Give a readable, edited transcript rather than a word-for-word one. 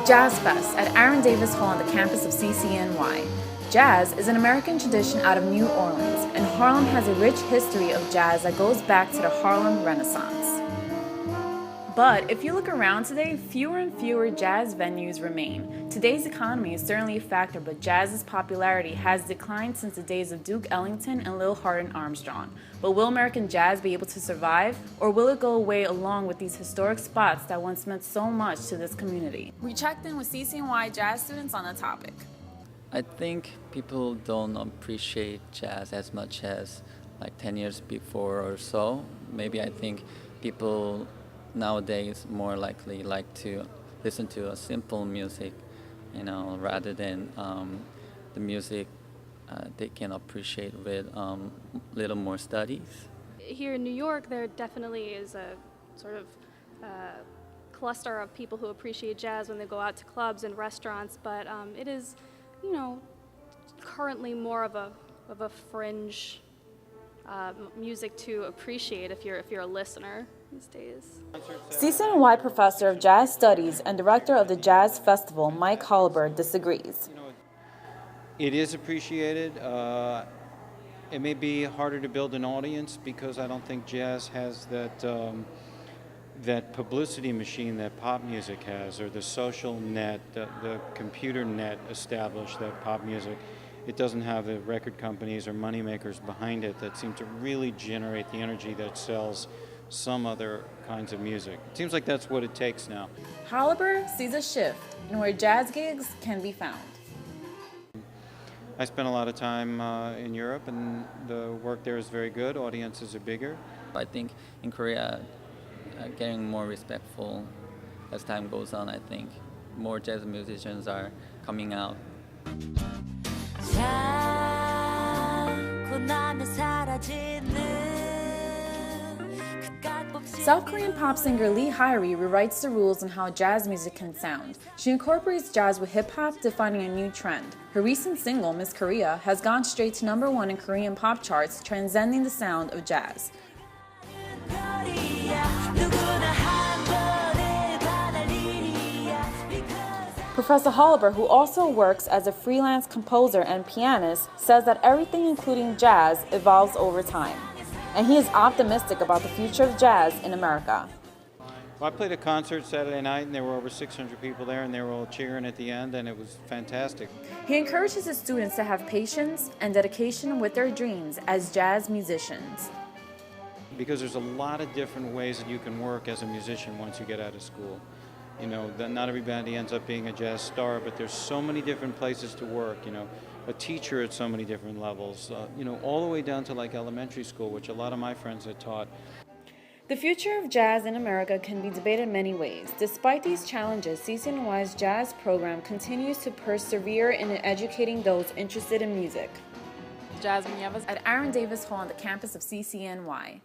Jazz Fest at Aaron Davis Hall on the campus of CCNY. Jazz is an American tradition out of New Orleans, and Harlem has a rich history of jazz that goes back to the Harlem Renaissance. But if you look around today, fewer and fewer jazz venues remain. Today's economy is certainly a factor, but jazz's popularity has declined since the days of Duke Ellington and Lil Hart Armstrong. But will American jazz be able to survive, or will it go away along with these historic spots that once meant so much to this community? We checked in with CCNY jazz students on the topic. I think people don't appreciate jazz as much as like 10 years before or so. Maybe I think people nowadays more likely like to listen to a simple music, rather than the music they can appreciate with little more studies. Here in New York, there definitely is a sort of cluster of people who appreciate jazz when they go out to clubs and restaurants, but it is, currently more of a fringe music to appreciate if you're a listener these days. CCNY professor of jazz studies and director of the Jazz Festival, Mike Holliber, disagrees. It is appreciated. It may be harder to build an audience because I don't think jazz has that publicity machine that pop music has, or the social net, the computer net established that pop music. It doesn't have the record companies or money makers behind it that seem to really generate the energy that sells some other kinds of music. It seems like that's what it takes now. Holliber sees a shift in where jazz gigs can be found. I spent a lot of time in Europe, and the work there is very good. Audiences are bigger. I think in Korea, getting more respectful as time goes on. I think more jazz musicians are coming out. South Korean pop singer Lee Hyori rewrites the rules on how jazz music can sound. She incorporates jazz with hip-hop, defining a new trend. Her recent single, Miss Korea, has gone straight to #1 in Korean pop charts, transcending the sound of jazz. Professor Holliber, who also works as a freelance composer and pianist, says that everything, including jazz, evolves over time. And he is optimistic about the future of jazz in America. Well, I played a concert Saturday night, and there were over 600 people there, and they were all cheering at the end, and it was fantastic. He encourages his students to have patience and dedication with their dreams as jazz musicians. Because there's a lot of different ways that you can work as a musician once you get out of school. Not everybody ends up being a jazz star, but there's so many different places to work, a teacher at so many different levels, all the way down to like elementary school, which a lot of my friends had taught. The future of jazz in America can be debated in many ways. Despite these challenges, CCNY's jazz program continues to persevere in educating those interested in music. Jasmine Yevas at Aaron Davis Hall on the campus of CCNY.